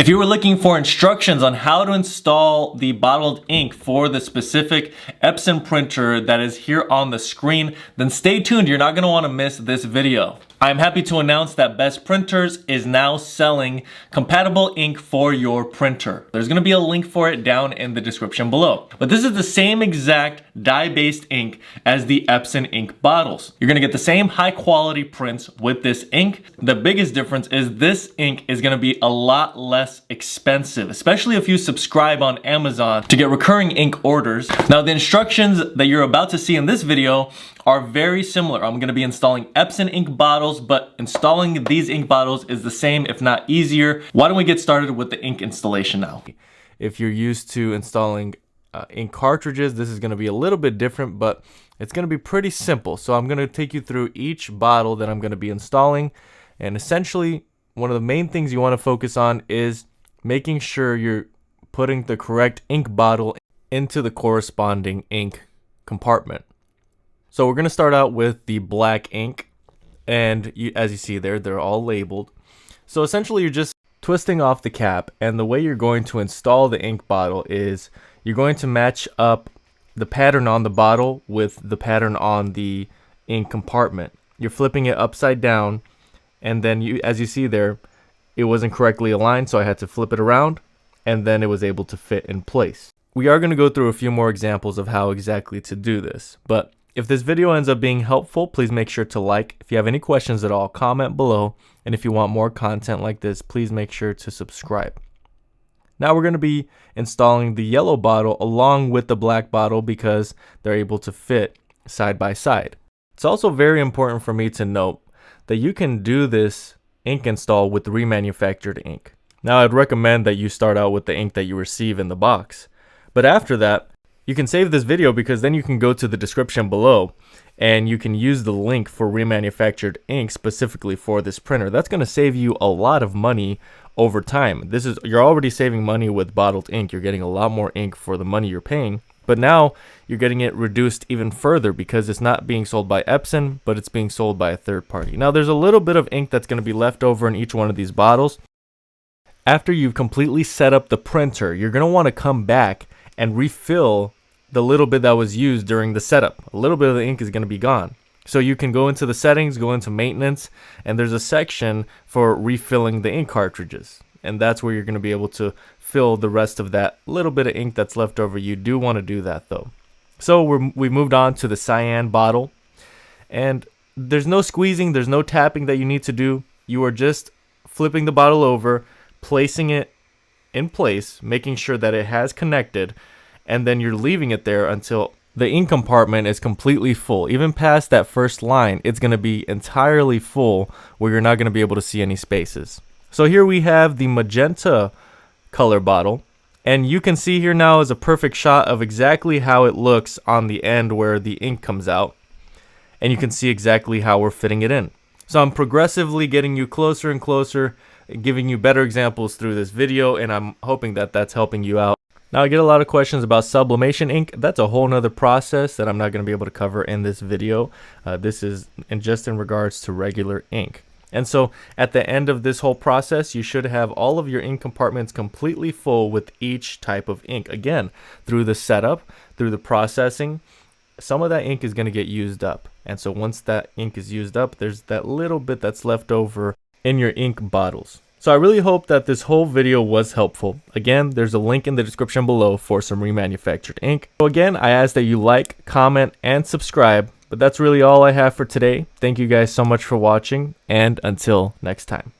If you were looking for instructions on how to install the bottled ink for the specific Epson printer that is here on the screen, then stay tuned. You're not going to want to miss this video. I'm happy to announce that Best Printers is now selling compatible ink for your printer. There's going to be a link for it down in the description below. But this is the same exact dye-based ink as the Epson ink bottles. You're going to get the same high quality prints with this ink. The biggest difference is this ink is going to be a lot less expensive, especially if you subscribe on Amazon to get recurring ink orders. Now, the instructions that you're about to see in this video are very similar. I'm going to be installing Epson ink bottles, but installing these ink bottles is the same, if not easier. Why don't we get started with the ink installation now? If you're used to installing ink cartridges, this is going to be a little bit different, but it's going to be pretty simple. So I'm going to take you through each bottle that I'm going to be installing. And essentially, one of the main things you want to focus on is making sure you're putting the correct ink bottle into the corresponding ink compartment. So we're going to start out with the black ink, and as you see there, they're all labeled. So essentially you're just twisting off the cap, and the way you're going to install the ink bottle is you're going to match up the pattern on the bottle with the pattern on the ink compartment. You're flipping it upside down, and then as you see there, it wasn't correctly aligned, so I had to flip it around, and then it was able to fit in place. We are going to go through a few more examples of how exactly to do this, but if this video ends up being helpful, please make sure to like. If you have any questions at all, comment below. And if you want more content like this, please make sure to subscribe. Now we're going to be installing the yellow bottle along with the black bottle because they're able to fit side by side. It's also very important for me to note that you can do this ink install with remanufactured ink. Now I'd recommend that you start out with the ink that you receive in the box. But after that, you can save this video because then you can go to the description below and you can use the link for remanufactured ink specifically for this printer. That's going to save you a lot of money over time. You're already saving money with bottled ink. You're getting a lot more ink for the money you're paying. But now you're getting it reduced even further because it's not being sold by Epson, but it's being sold by a third party. Now there's a little bit of ink that's going to be left over in each one of these bottles. After you've completely set up the printer, you're going to want to come back and refill the little bit that was used during the setup. A little bit of the ink is going to be gone. So you can go into the settings, go into maintenance, and there's a section for refilling the ink cartridges. And that's where you're going to be able to fill the rest of that little bit of ink that's left over. You do want to do that though. So we moved on to the cyan bottle. And there's no squeezing, there's no tapping that you need to do. You are just flipping the bottle over, placing it in place, making sure that it has connected, and then you're leaving it there until the ink compartment is completely full. Even past that first line, it's going to be entirely full where you're not going to be able to see any spaces. So here we have the magenta color bottle, and you can see here now is a perfect shot of exactly how it looks on the end where the ink comes out, and you can see exactly how we're fitting it in. So I'm progressively getting you closer and closer, giving you better examples through this video, and I'm hoping that that's helping you out. Now I get a lot of questions about sublimation ink. That's a whole nother process that I'm not going to be able to cover in this video. This is just in regards to regular ink. And so at the end of this whole process, you should have all of your ink compartments completely full with each type of ink. Again, through the setup, through the processing, some of that ink is going to get used up. And so once that ink is used up, there's that little bit that's left over in your ink bottles. So I really hope that this whole video was helpful. Again, there's a link in the description below for some remanufactured ink. So again, I ask that you like, comment, and subscribe. But that's really all I have for today. Thank you guys so much for watching, and until next time.